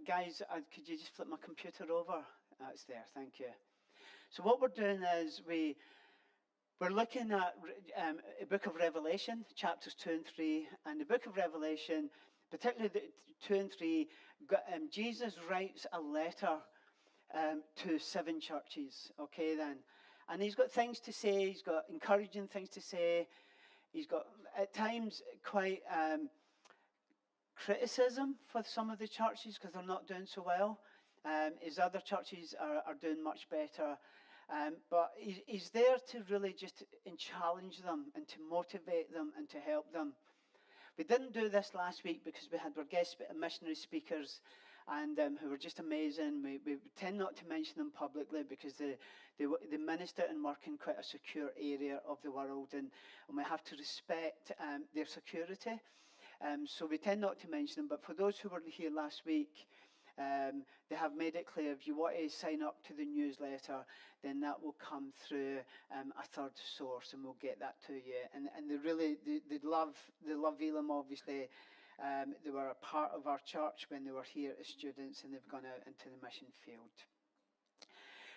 Guys, could you just flip my computer over? It's there, thank you. So what we're doing is we're looking at a book of Revelation, chapters 2 and 3. And the book of Revelation, particularly the 2 and 3, Jesus writes a letter to 7 churches, okay then. And he's got things to say, he's got encouraging things to say. He's got, at times, quite criticism for some of the churches because they're not doing so well. His other churches are doing much better. But he's there to really just challenge them and to motivate them and to help them. We didn't do this last week because we had our guest missionary speakers and who were just amazing. We tend not to mention them publicly because they minister and work in quite a secure area of the world, and we have to respect their security. So we tend not to mention them. But for those who were here last week, they have made it clear if you want to sign up to the newsletter, then that will come through a third source, and we'll get that to you. And they love Elim, obviously. They were a part of our church when they were here as students, and they've gone out into the mission field.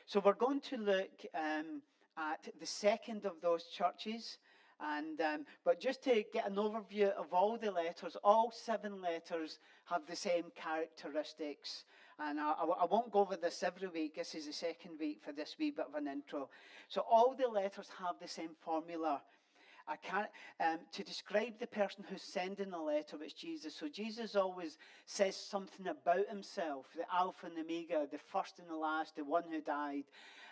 So we're going to look at the second of those churches. And but just to get an overview of all the letters, all 7 letters have the same characteristics. And I won't go over this every week. This is the second week for this wee bit of an intro. So all the letters have the same formula. I can't to describe the person who's sending the letter, it's Jesus. So Jesus always says something about himself, the Alpha and the Omega, the first and the last, the one who died.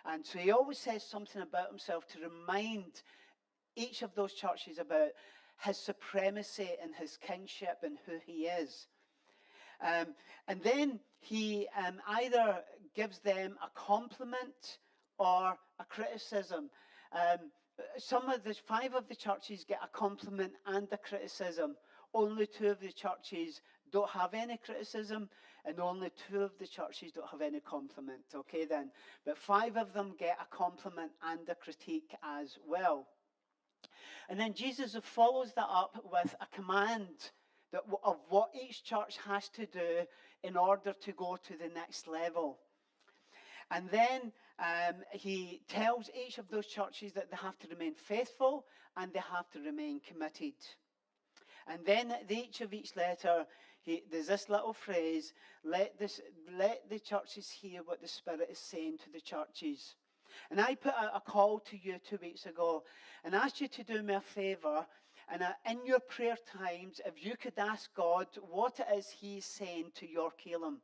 And so he always says something about himself to remind each of those churches about his supremacy and his kingship and who he is. And then he either gives them a compliment or a criticism. Some of the 5 of the churches get a compliment and a criticism. Only 2 of the churches don't have any criticism, and only 2 of the churches don't have any compliment. Okay then, but 5 of them get a compliment and a critique as well. And then Jesus follows that up with a command of what each church has to do in order to go to the next level. And then he tells each of those churches that they have to remain faithful and they have to remain committed. And then at each letter, there's this little phrase, let the churches hear what the Spirit is saying to the churches. And I put out a call to you 2 weeks ago and asked you to do me a favour. And in your prayer times, if you could ask God what it is he's saying to York, Elim.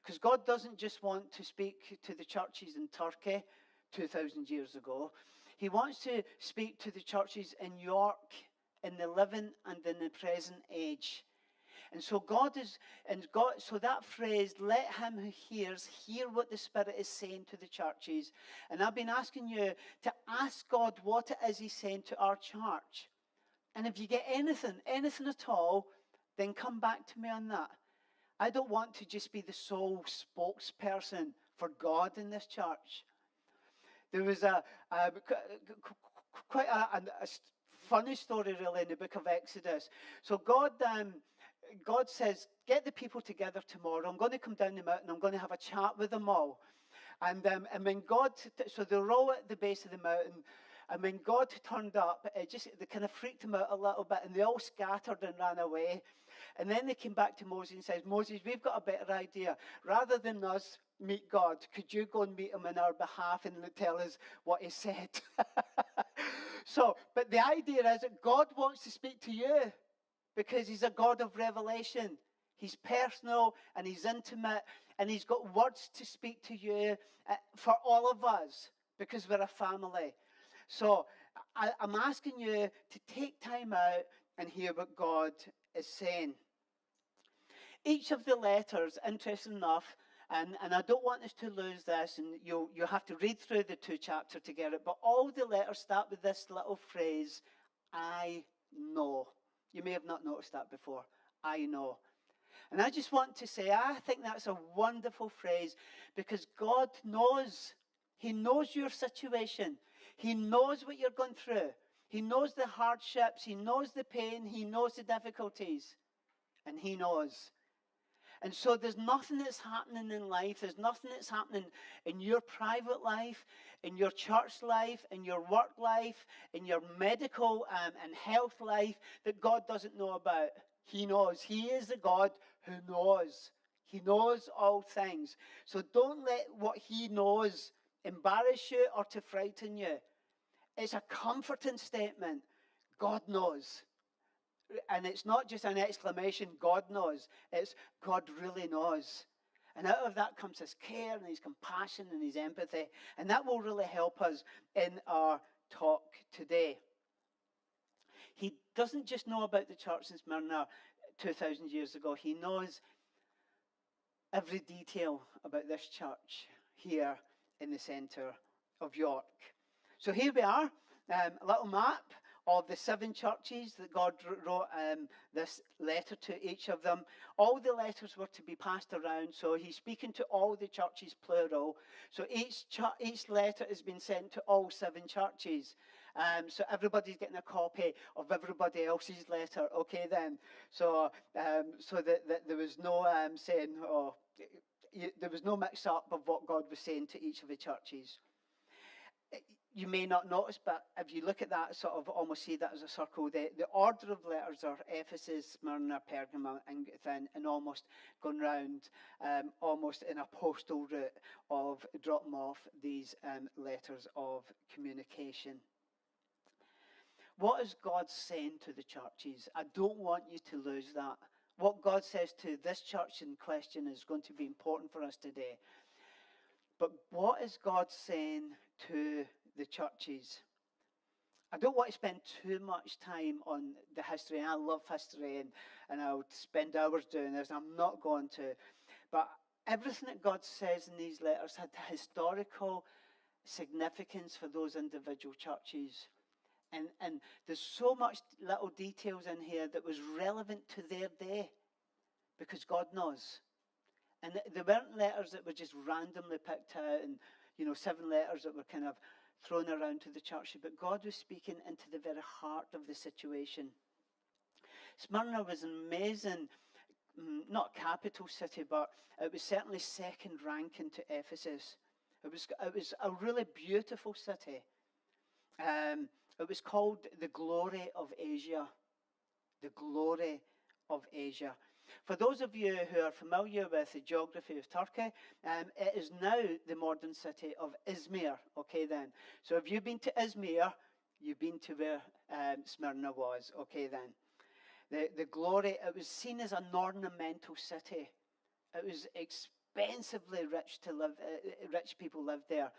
Because God doesn't just want to speak to the churches in Turkey 2,000 years ago. He wants to speak to the churches in York, in the living and in the present age. And so so that phrase, let him who hears hear what the Spirit is saying to the churches. And I've been asking you to ask God what it is he's saying to our church. And if you get anything at all, then come back to me on that. I don't want to just be the sole spokesperson for God in this church. There was quite a funny story really in the book of Exodus. So God says, get the people together tomorrow. I'm going to come down the mountain. I'm going to have a chat with them all. And when so they're all at the base of the mountain. And when God turned up, they kind of freaked him out a little bit. And they all scattered and ran away. And then they came back to Moses and said, Moses, we've got a better idea. Rather than us meet God, could you go and meet him on our behalf and tell us what he said? But the idea is that God wants to speak to you. Because he's a God of revelation. He's personal and he's intimate. And he's got words to speak to you for all of us. Because we're a family. So I'm asking you to take time out and hear what God is saying. Each of the letters, interesting enough, and I don't want us to lose this, and you'll have to read through the 2 chapters to get it, but all the letters start with this little phrase, I know. You may have not noticed that before. I know. And I just want to say, I think that's a wonderful phrase because God knows. He knows your situation. He knows what you're going through. He knows the hardships. He knows the pain. He knows the difficulties. And he knows. And so there's nothing that's happening in life, there's nothing that's happening in your private life, in your church life, in your work life, in your medical and health life that God doesn't know about. He knows. He is the God who knows. He knows all things. So don't let what he knows embarrass you or to frighten you. It's a comforting statement. God knows. And it's not just an exclamation, God knows. It's God really knows. And out of that comes his care and his compassion and his empathy. And that will really help us in our talk today. He doesn't just know about the church in Smyrna 2,000 years ago. He knows every detail about this church here in the centre of York. So here we are, a little map of the 7 churches that God wrote this letter to each of them. All the letters were to be passed around, so he's speaking to all the churches, plural. So each letter has been sent to all 7 churches. So everybody's getting a copy of everybody else's letter. Okay, then. So that there was no saying, there was no mix-up of what God was saying to each of the churches. You may not notice, but if you look at that, sort of almost see that as a circle. The order of letters are Ephesus, Smyrna, Pergamum, and almost going round, almost in a postal route of dropping off these letters of communication. What is God saying to the churches? I don't want you to lose that. What God says to this church in question is going to be important for us today. But what is God saying to the churches? I don't want to spend too much time on the history. I love history and I'll spend hours doing this. I'm not going to. But everything that God says in these letters had historical significance for those individual churches. And there's so much little details in here that was relevant to their day because God knows. And they weren't letters that were just randomly picked out and, 7 letters that were kind of thrown around to the church. But God was speaking into the very heart of the situation. Smyrna was an amazing, not capital city, but it was certainly second ranking to Ephesus. It was a really beautiful city. It was called the glory of Asia. The glory of Asia. For those of you who are familiar with the geography of Turkey, it is now the modern city of Izmir. Okay, then. So if you've been to Izmir, you've been to where Smyrna was. Okay, then. The glory, it was seen as an ornamental city. It was expensively rich to live. Rich people lived there.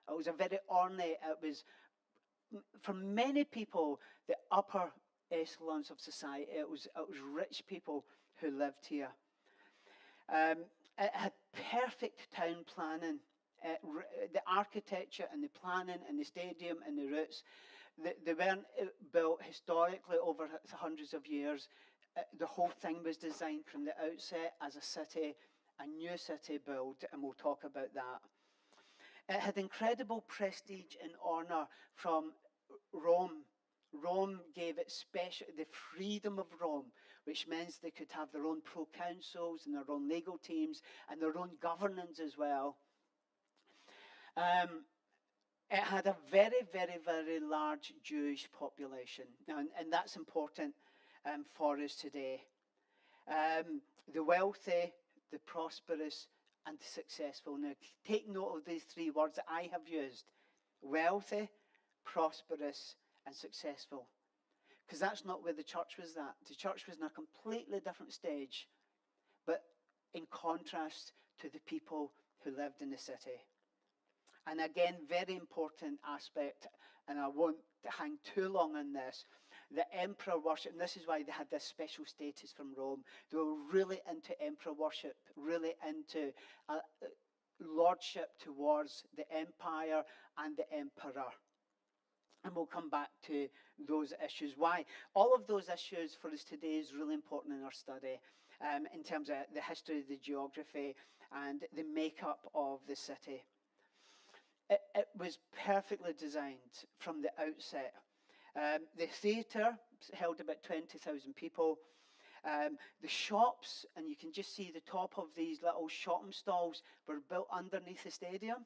It was a very ornate. It was, for many people, the upper echelons of society. It was rich people who lived here. It had perfect town planning. The architecture and the planning and the stadium and the routes, they weren't built historically over hundreds of years. The whole thing was designed from the outset as a city, a new city build, and we'll talk about that. It had incredible prestige and honour from Rome. Rome gave it the freedom of Rome, which means they could have their own proconsuls and their own legal teams and their own governance as well. It had a very, very, very large Jewish population, and that's important for us today. The wealthy, the prosperous, and the successful. Now, take note of these 3 words that I have used. Wealthy, prosperous, and successful. Because that's not where the church was at. The church was in a completely different stage, but in contrast to the people who lived in the city. And again, very important aspect, and I won't hang too long on this, the emperor worship, and this is why they had this special status from Rome. They were really into emperor worship, really into lordship towards the empire and the emperor. And we'll come back to those issues. Why? All of those issues for us today is really important in our study in terms of the history, the geography, and the makeup of the city. It was perfectly designed from the outset. The theatre held about 20,000 people. The shops, and you can just see the top of these little shopping stalls, were built underneath the stadium.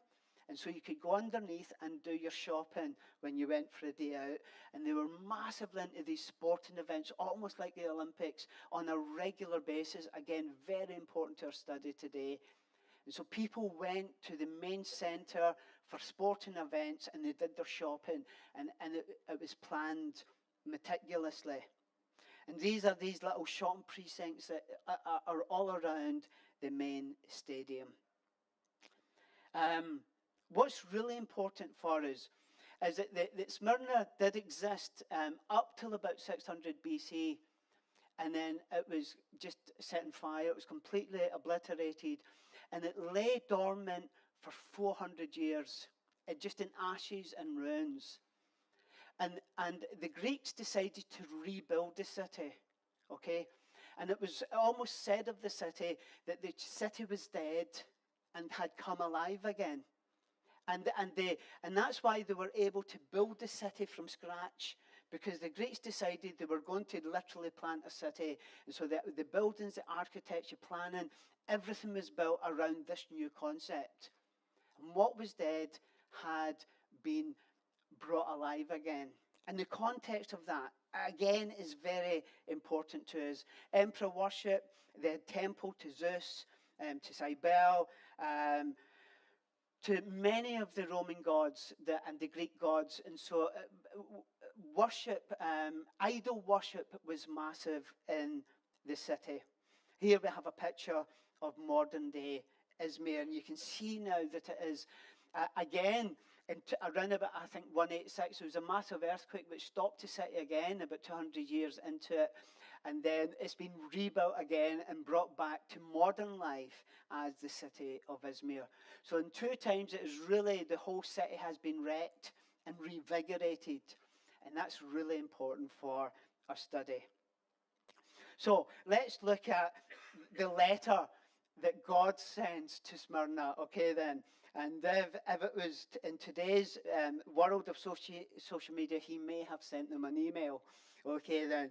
And so you could go underneath and do your shopping when you went for a day out. And they were massively into these sporting events, almost like the Olympics, on a regular basis. Again, very important to our study today. And so people went to the main centre for sporting events, and they did their shopping, and it was planned meticulously. And these are these little shopping precincts that are all around the main stadium. What's really important for us is that Smyrna did exist up till about 600 BC, and then it was just set on fire. It was completely obliterated, and it lay dormant for 400 years, just in ashes and ruins. And the Greeks decided to rebuild the city, okay? And it was almost said of the city that the city was dead and had come alive again. And that's why they were able to build the city from scratch, because the Greeks decided they were going to literally plant a city. And so the buildings, the architecture, planning, everything was built around this new concept. And what was dead had been brought alive again. And the context of that, again, is very important to us. Emperor worship, the temple to Zeus, to Cybele, to many of the Roman gods and the Greek gods. And so worship, idol worship was massive in the city. Here we have a picture of modern day Izmir, and you can see now that it is, again, around about, I think, 186, there was a massive earthquake which stopped the city again about 200 years into it. And then it's been rebuilt again and brought back to modern life as the city of Izmir. So in 2 times, it is really, the whole city has been wrecked and revigorated. And that's really important for our study. So let's look at the letter that God sends to Smyrna, okay then. And if it was in today's world of social media, he may have sent them an email, okay then.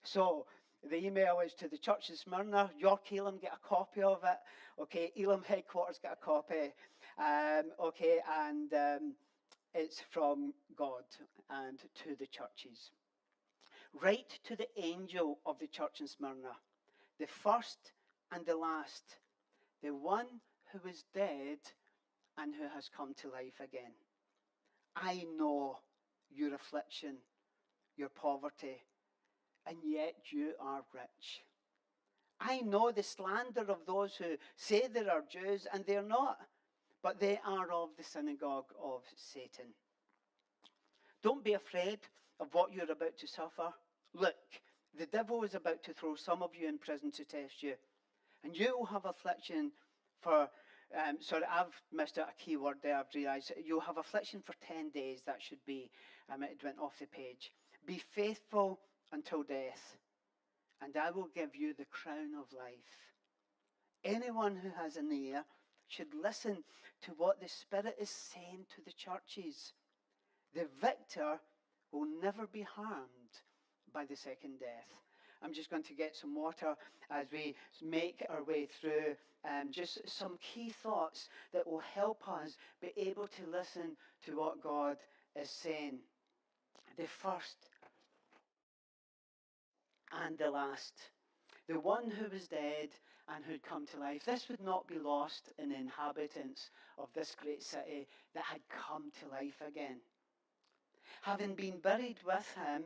So the email is to the church in Smyrna. York Elim, get a copy of it. Okay, Elim headquarters, get a copy. Okay, and it's from God and to the churches. Write to the angel of the church in Smyrna, the first and the last, the one who is dead and who has come to life again. I know your affliction, your poverty, and yet you are rich. I know the slander of those who say they are Jews and they're not, but they are of the synagogue of Satan. Don't be afraid of what you're about to suffer. Look, the devil is about to throw some of you in prison to test you, and you will have affliction for, sorry, I've missed out a key word there, I've realised. You'll have affliction for 10 days, that should be, it went off the page. Be faithful until death, and I will give you the crown of life. Anyone who has an ear should listen to what the Spirit is saying to the churches. The victor will never be harmed by the second death. I'm just going to get some water as we make our way through just some key thoughts that will help us be able to listen to what God is saying. The first and the last. The one who was dead and who'd come to life. This would not be lost in the inhabitants of this great city that had come to life again. Having been buried with him,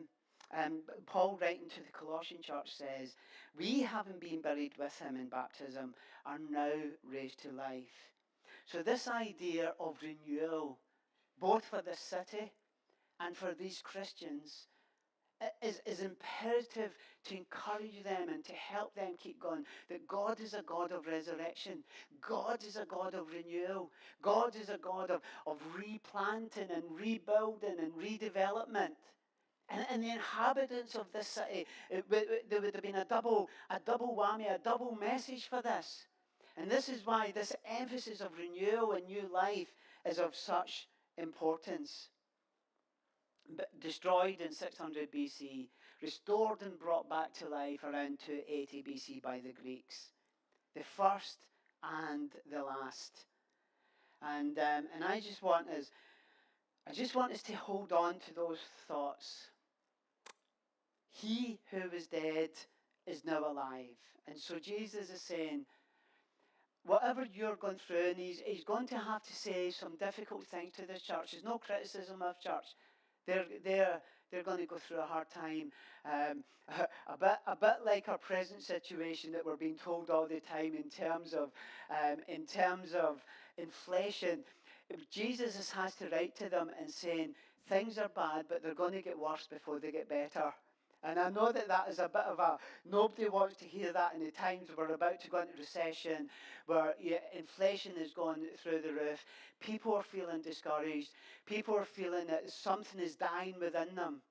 Paul, writing to the Colossian church, says, we, having been buried with him in baptism, are now raised to life. So this idea of renewal, both for this city and for these Christians, is imperative to encourage them and to help them keep going. That God is a God of resurrection. God is a God of renewal. God is a God of replanting and rebuilding and redevelopment. And the inhabitants of this city, there would have been a double whammy, a double message for this. And this is why this emphasis of renewal and new life is of such importance. Destroyed in 600 BC, restored and brought back to life around 280 BC by the Greeks. The first and the last. And I just want us to hold on to those thoughts. He who was dead is now alive. And so Jesus is saying, whatever you're going through, and he's going to have to say some difficult things to this church. There's no criticism of church. They're going to go through a hard time. A bit like our present situation that we're being told all the time in terms of inflation. Jesus has to write to them and saying things are bad, but they're going to get worse before they get better. And I know that is a bit of nobody wants to hear that in the times we're about to go into recession, where inflation is going through the roof. People are feeling discouraged. People are feeling that something is dying within them.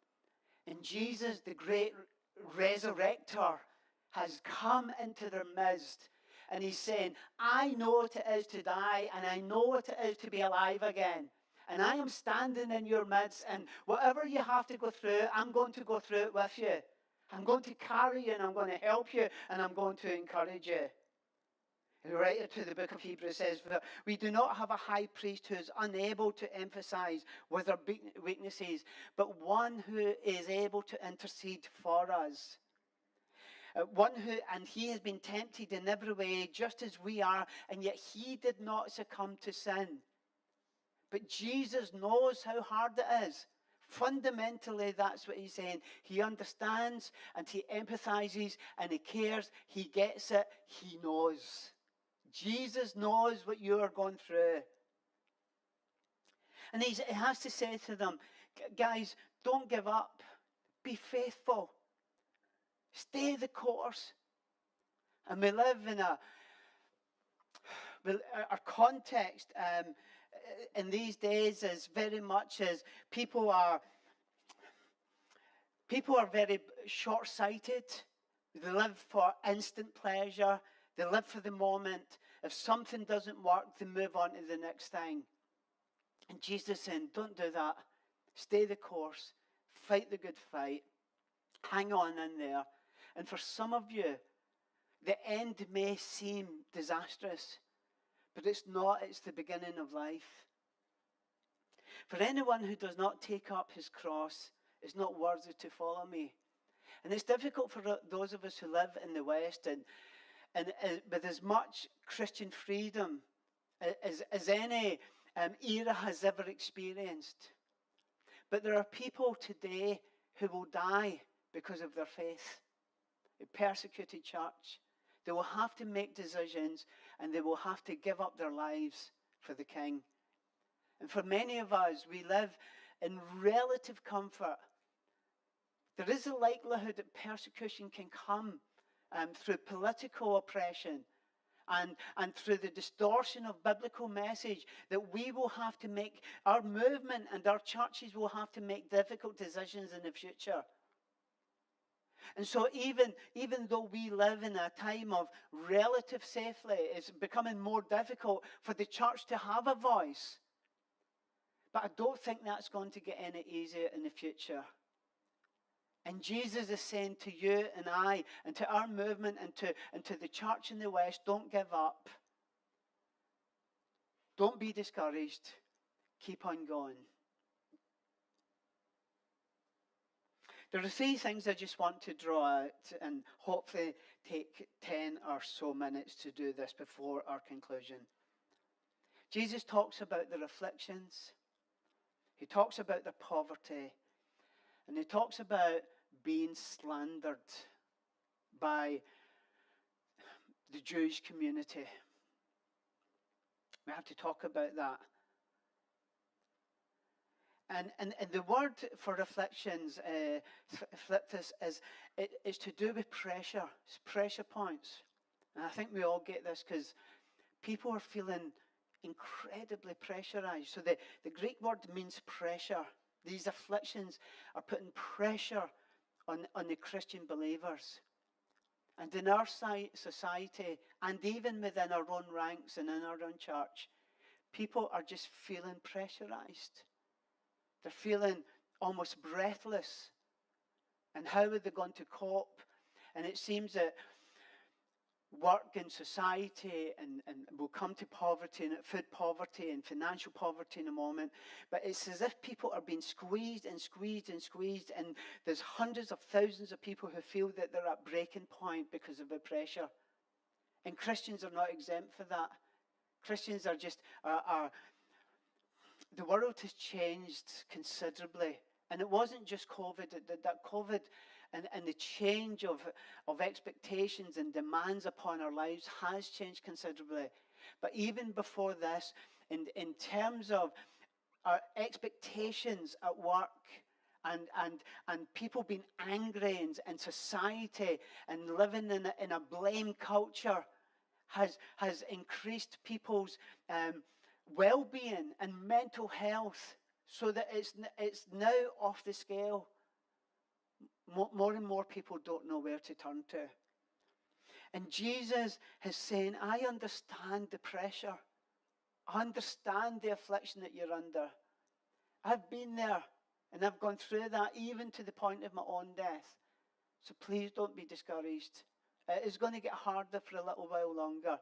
And Jesus, the great resurrector, has come into their midst. And he's saying, I know what it is to die, and I know what it is to be alive again. And I am standing in your midst, and whatever you have to go through, I'm going to go through it with you. I'm going to carry you, and I'm going to help you, and I'm going to encourage you. The writer to the book of Hebrews says, we do not have a high priest who is unable to emphasize with our weaknesses, but one who is able to intercede for us. And he has been tempted in every way, just as we are, and yet he did not succumb to sin. But Jesus knows how hard it is. Fundamentally, that's what he's saying. He understands and he empathizes and he cares. He gets it. He knows. Jesus knows what you are going through. And he has to say to them, guys, don't give up. Be faithful. Stay the course. And we live in our context in these days is very much as people are very short-sighted. They live for instant pleasure. They live for the moment. If something doesn't work, they move on to the next thing. And Jesus is saying, don't do that. Stay the course. Fight the good fight. Hang on in there. And for some of you, the end may seem disastrous, but it's not. It's the beginning of life. For anyone who does not take up his cross is not worthy to follow me. And it's difficult for those of us who live in the West and with as much Christian freedom as any era has ever experienced. But there are people today who will die because of their faith. A persecuted church. They will have to make decisions and they will have to give up their lives for the King. And for many of us, we live in relative comfort. There is a likelihood that persecution can come through political oppression and through the distortion of biblical message, that we will have to make, our movement and our churches will have to make difficult decisions in the future. And so even though we live in a time of relative safety, it's becoming more difficult for the church to have a voice. But I don't think that's going to get any easier in the future. And Jesus is saying to you and I, and to our movement, and to the church in the West, don't give up. Don't be discouraged. Keep on going. There are three things I just want to draw out and hopefully take 10 or so minutes to do this before our conclusion. Jesus talks about their afflictions. He talks about their poverty. And he talks about being slandered by the Jewish community. We have to talk about that. And the word for afflictions, afflictus, is to do with pressure. It's pressure points. And I think we all get this because people are feeling incredibly pressurized. So the Greek word means pressure. These afflictions are putting pressure on the Christian believers. And in our society, and even within our own ranks and in our own church, people are just feeling pressurized. They're feeling almost breathless. And how are they going to cope? And it seems that work in society and we'll come to poverty and food poverty and financial poverty in a moment, but it's as if people are being squeezed and squeezed and squeezed, and there's hundreds of thousands of people who feel that they're at breaking point because of the pressure. And Christians are not exempt for that. Christians are just the world has changed considerably. And it wasn't just COVID, that COVID and the change of expectations and demands upon our lives has changed considerably. But even before this, in terms of our expectations at work and people being angry and society and living in a blame culture has increased people's well-being and mental health, so that it's now off the scale. More and more people don't know where to turn to. And Jesus is saying, I understand the pressure. I understand the affliction that you're under. I've been there, and I've gone through that even to the point of my own death. So please don't be discouraged. It is going to get harder for a little while longer,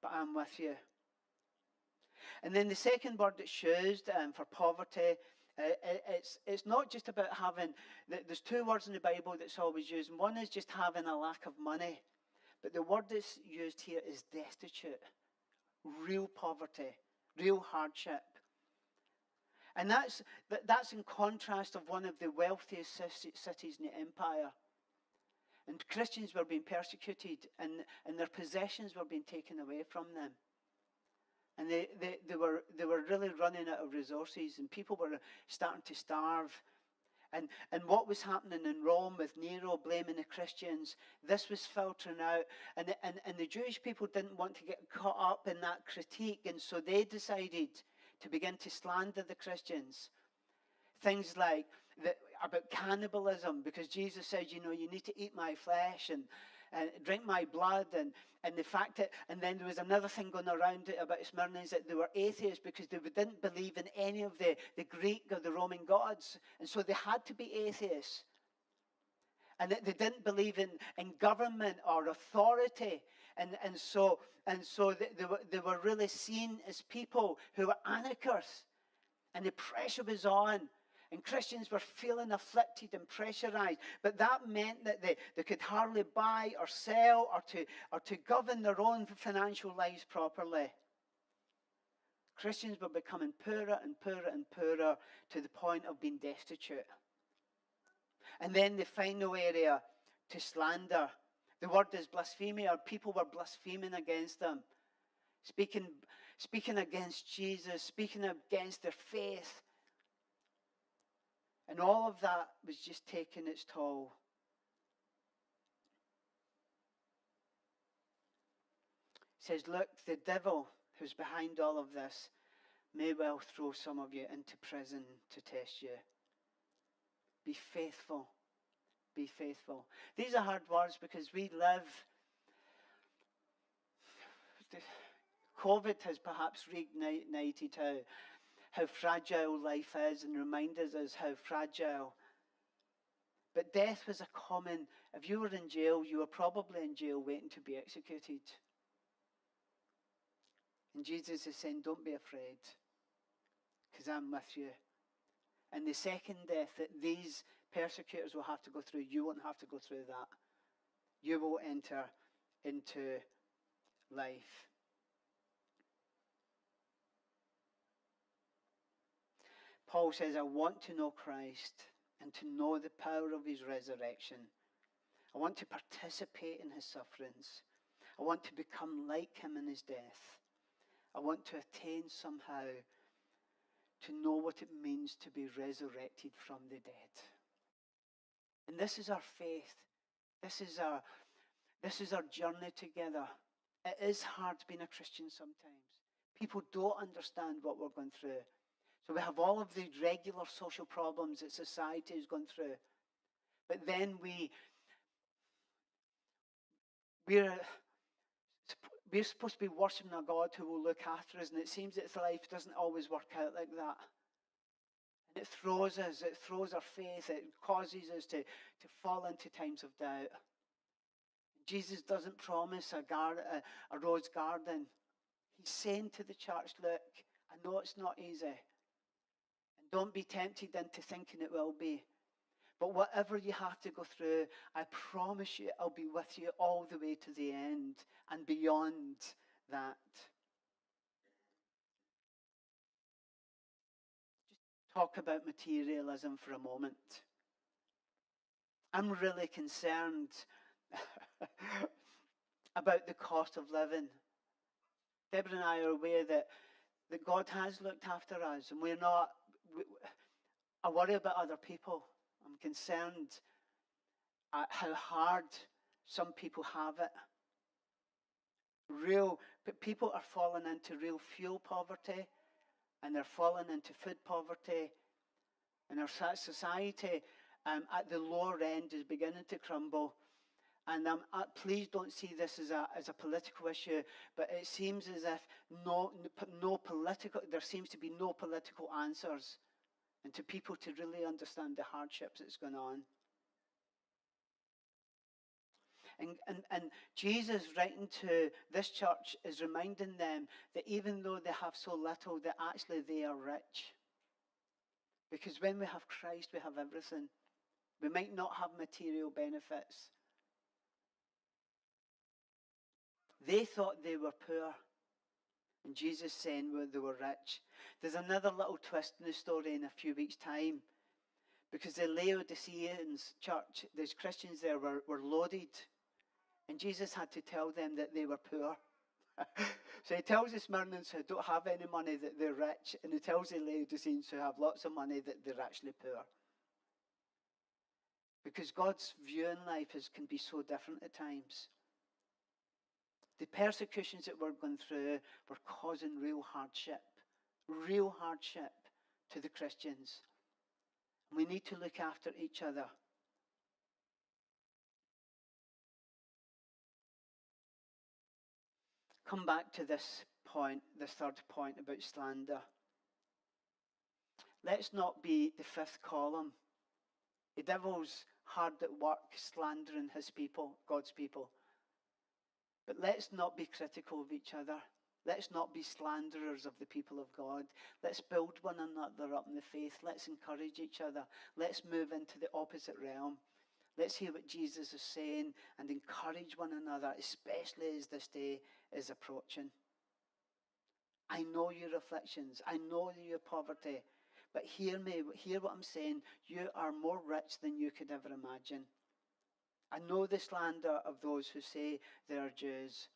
but I'm with you. And then the second word that's used for poverty, it's not just about having, there's two words in the Bible that's always used. And one is just having a lack of money. But the word that's used here is destitute. Real poverty, real hardship. And that's in contrast of one of the wealthiest cities in the empire. And Christians were being persecuted, and their possessions were being taken away from them. And they were really running out of resources, and people were starting to starve. And what was happening in Rome with Nero blaming the Christians, this was filtering out. And the Jewish people didn't want to get caught up in that critique, and so they decided to begin to slander the Christians. Things like about cannibalism, because Jesus said, you need to eat my flesh and drink my blood, and the fact that, and then there was another thing going around about Smyrna, is that they were atheists because they didn't believe in any of the Greek or the Roman gods, and so they had to be atheists. And they didn't believe in government or authority, and so they were really seen as people who were anarchists, and the pressure was on. And Christians were feeling afflicted and pressurized. But that meant that they could hardly buy or sell or to govern their own financial lives properly. Christians were becoming poorer and poorer and poorer to the point of being destitute. And then the final area, to slander. The word is blasphemia. People were blaspheming against them. Speaking against Jesus, speaking against their faith. And all of that was just taking its toll. It says, look, the devil who's behind all of this may well throw some of you into prison to test you. Be faithful. Be faithful. These are hard words because we live. COVID has perhaps reignited how fragile life is and reminded us how fragile. But death was a common, if you were in jail, you were probably in jail waiting to be executed. And Jesus is saying, don't be afraid, because I'm with you. And the second death that these persecutors will have to go through, you won't have to go through that. You will enter into life. Paul says, I want to know Christ and to know the power of his resurrection. I want to participate in his sufferings. I want to become like him in his death. I want to attain somehow to know what it means to be resurrected from the dead. And this is our faith. This is our journey together. It is hard being a Christian sometimes. People don't understand what we're going through. So we have all of the regular social problems that society has gone through. But then we're supposed to be worshiping a God who will look after us, and it seems that life doesn't always work out like that. And it throws our faith, it causes us to fall into times of doubt. Jesus doesn't promise a rose garden. He's saying to the church, look, I know it's not easy. And don't be tempted into thinking it will be. But whatever you have to go through, I promise you I'll be with you all the way to the end and beyond that. Just talk about materialism for a moment. I'm really concerned about the cost of living. Deborah and I are aware that God has looked after us, and I worry about other people. I'm concerned at how hard some people have it. People are falling into real fuel poverty, and they're falling into food poverty, and our society at the lower end is beginning to crumble. And please don't see this as a political issue, but it seems as if there seems to be no political answers, and to people to really understand the hardships that's going on. And Jesus, writing to this church, is reminding them that even though they have so little, that actually they are rich. Because when we have Christ, we have everything. We might not have material benefits. They thought they were poor, and Jesus saying they were rich. There's another little twist in the story in a few weeks' time, because the Laodiceans church, those Christians there were loaded, and Jesus had to tell them that they were poor. So he tells the Smyrnans who don't have any money that they're rich, and he tells the Laodiceans who have lots of money that they're actually poor. Because God's view in life can be so different at times. The persecutions that we're going through were causing real hardship to the Christians. We need to look after each other. Come back to this third point about slander. Let's not be the fifth column. The devil's hard at work slandering his people, God's people. But let's not be critical of each other. Let's not be slanderers of the people of God. Let's build one another up in the faith. Let's encourage each other. Let's move into the opposite realm. Let's hear what Jesus is saying and encourage one another, especially as this day is approaching. I know your afflictions. I know your poverty. But hear what I'm saying. You are more rich than you could ever imagine. I know the slander of those who say they are Jews.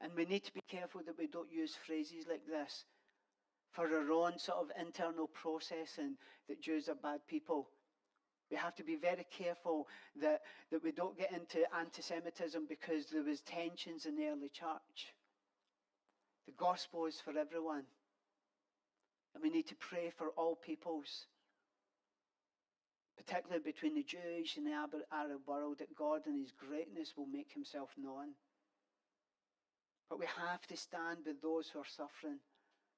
And we need to be careful that we don't use phrases like this for our own sort of internal processing that Jews are bad people. We have to be very careful that we don't get into anti-Semitism because there was tensions in the early church. The gospel is for everyone. And we need to pray for all peoples, particularly between the Jewish and the Arab world, that God in his greatness will make himself known. But we have to stand with those who are suffering.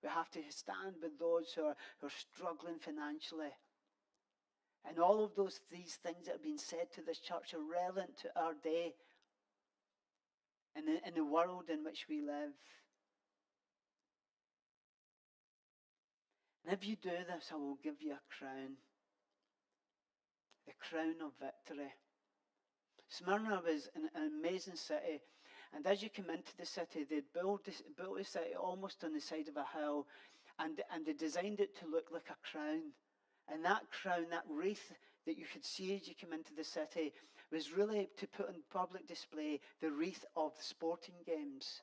We have to stand with those who are struggling financially. And all of these things that have been said to this church are relevant to our day and in the world in which we live. And if you do this, I will give you a crown. The crown of victory. Smyrna was an amazing city. And as you come into the city, they'd built the city almost on the side of a hill. And they designed it to look like a crown. And that crown, that wreath that you could see as you come into the city, was really to put on public display the wreath of sporting games.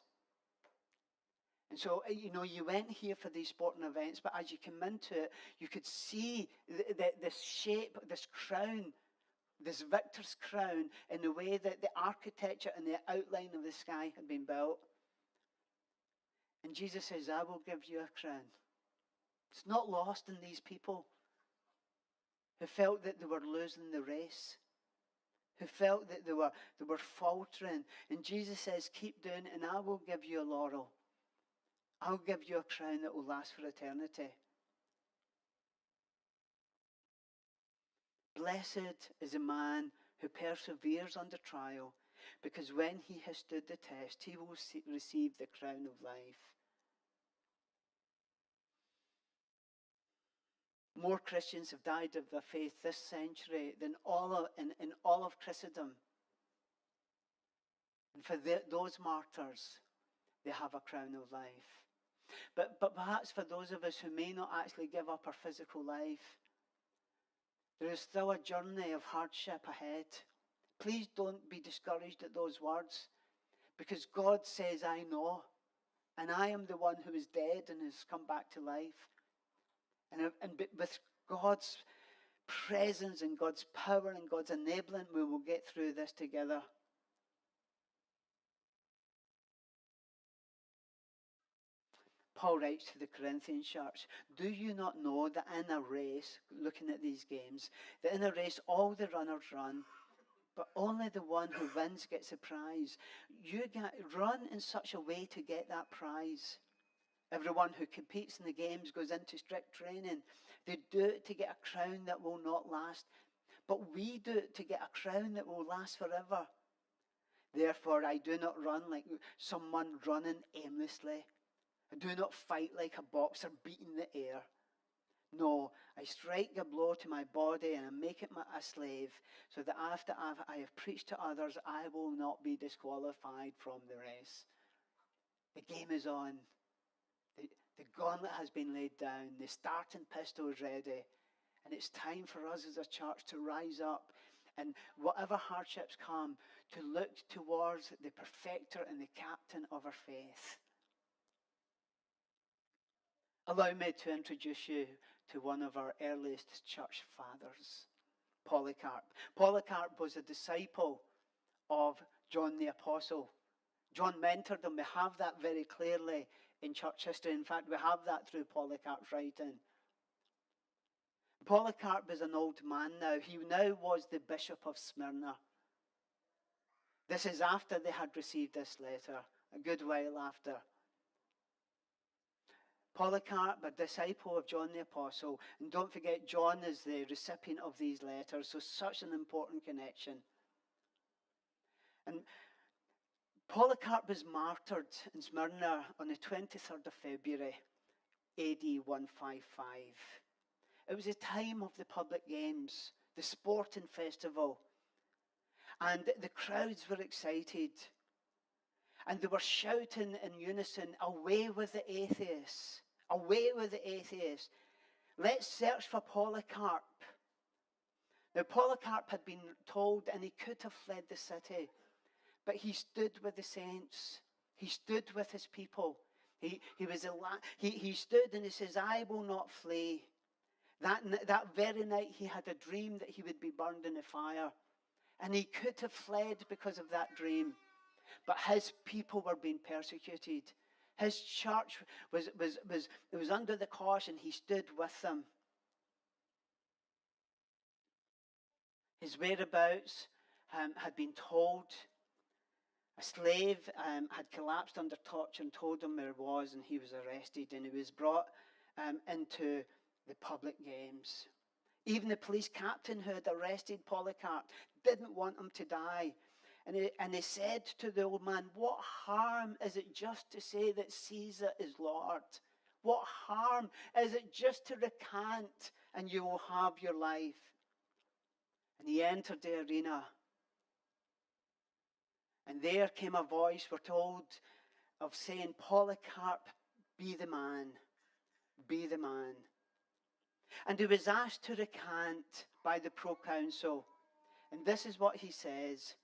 And so, you went here for these sporting events, but as you come into it, you could see this shape, this crown, this victor's crown, in the way that the architecture and the outline of the sky had been built. And Jesus says, I will give you a crown. It's not lost in these people who felt that they were losing the race, who felt that they were faltering. And Jesus says, keep doing it and I will give you a laurel. I'll give you a crown that will last for eternity. Blessed is a man who perseveres under trial, because when he has stood the test, he will receive the crown of life. More Christians have died of their faith this century than in all of Christendom. And for those martyrs, they have a crown of life. But perhaps for those of us who may not actually give up our physical life, there is still a journey of hardship ahead. Please don't be discouraged at those words, because God says, I know, and I am the one who is dead and has come back to life. And with God's presence and God's power and God's enablement, we will get through this together. Paul writes to the Corinthian church, do you not know that in a race, looking at these games, that in a race all the runners run, but only the one who wins gets a prize? You run in such a way to get that prize. Everyone who competes in the games goes into strict training. They do it to get a crown that will not last. But we do it to get a crown that will last forever. Therefore, I do not run like someone running aimlessly. I do not fight like a boxer beating the air. No, I strike a blow to my body and I make it a slave, so that after I have preached to others, I will not be disqualified from the race. The game is on. The gauntlet has been laid down. The starting pistol is ready. And it's time for us as a church to rise up and whatever hardships come, to look towards the perfecter and the captain of our faith. Allow me to introduce you to one of our earliest church fathers, Polycarp. Polycarp was a disciple of John the Apostle. John mentored him. We have that very clearly in church history. In fact, we have that through Polycarp's writing. Polycarp is an old man now. He now was the bishop of Smyrna. This is after they had received this letter, a good while after. Polycarp, a disciple of John the Apostle, and don't forget, John is the recipient of these letters, so such an important connection. And Polycarp was martyred in Smyrna on the 23rd of February, AD 155. It was a time of the public games, the sporting festival, and the crowds were excited, and they were shouting in unison, away with the atheists, away with the atheists. Let's search for Polycarp. Now, Polycarp had been told, and he could have fled the city, but he stood with the saints. He stood with his people. He stood and he says, I will not flee. That very night he had a dream that he would be burned in the fire. And he could have fled because of that dream. But his people were being persecuted. His church was under the cosh, and he stood with them. His whereabouts had been told. A slave had collapsed under torture and told him where it was, and he was arrested, and he was brought into the public games. Even the police captain who had arrested Polycarp didn't want him to die. And he said to the old man, what harm is it just to say that Caesar is Lord? What harm is it just to recant and you will have your life? And he entered the arena. And there came a voice, we're told, of saying, Polycarp, be the man. Be the man. And he was asked to recant by the proconsul. And this is what he says.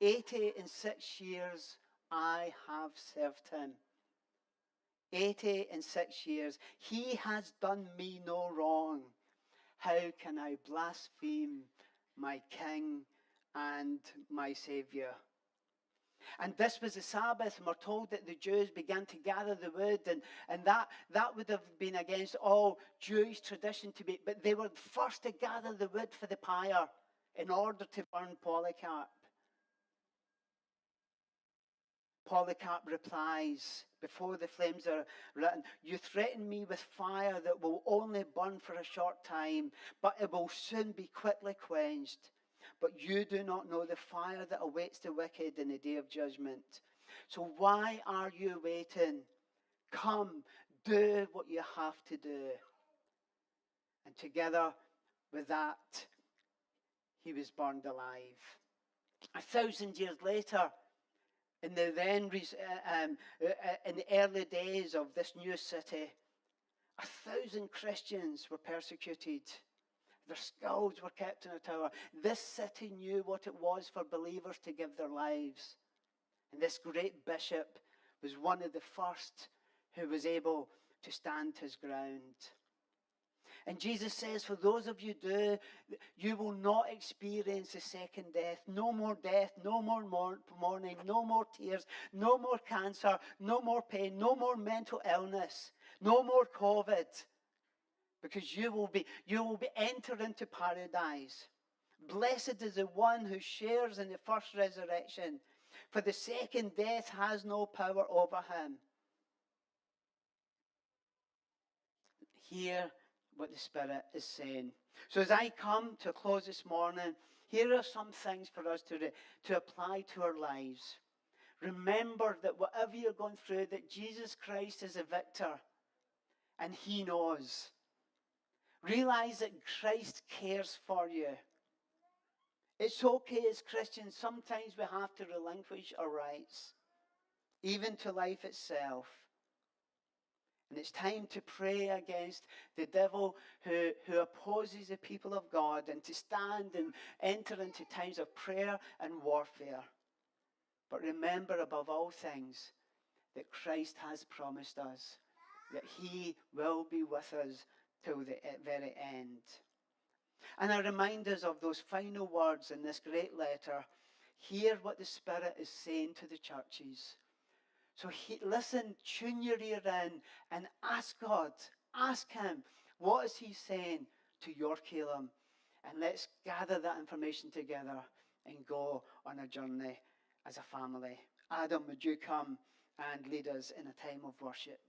86 years I have served him. 86 years. He has done me no wrong. How can I blaspheme my King and my Saviour? And this was the Sabbath, and we're told that the Jews began to gather the wood, and that would have been against all Jewish tradition to be, but they were first to gather the wood for the pyre in order to burn Polycarp. Polycarp replies, before the flames are written, "You threaten me with fire that will only burn for a short time, but it will soon be quickly quenched. But you do not know the fire that awaits the wicked in the day of judgment. So why are you waiting? Come, do what you have to do." And together with that, he was burned alive. 1,000 years later, in the in the early days of this new city, 1,000 Christians were persecuted. Their skulls were kept in a tower. This city knew what it was for believers to give their lives. And this great bishop was one of the first who was able to stand his ground. And Jesus says, for those of you do, you will not experience the second death. No more death, no more mourning, no more tears, no more cancer, no more pain, no more mental illness, no more COVID. Because you will be entered into paradise. Blessed is the one who shares in the first resurrection, for the second death has no power over him. Hear what the Spirit is saying. So as I come to a close this morning, here are some things for us to apply to our lives. Remember that whatever you're going through, that Jesus Christ is a victor, and he knows. Realize that Christ cares for you. It's okay as Christians, sometimes we have to relinquish our rights, even to life itself. And it's time to pray against the devil who opposes the people of God, and to stand and enter into times of prayer and warfare. But remember above all things that Christ has promised us that he will be with us till the very end. And I remind us of those final words in this great letter. Hear what the Spirit is saying to the churches. So listen, tune your ear in and ask God, ask him, what is he saying to York Elim? And let's gather that information together and go on a journey as a family. Adam, would you come and lead us in a time of worship?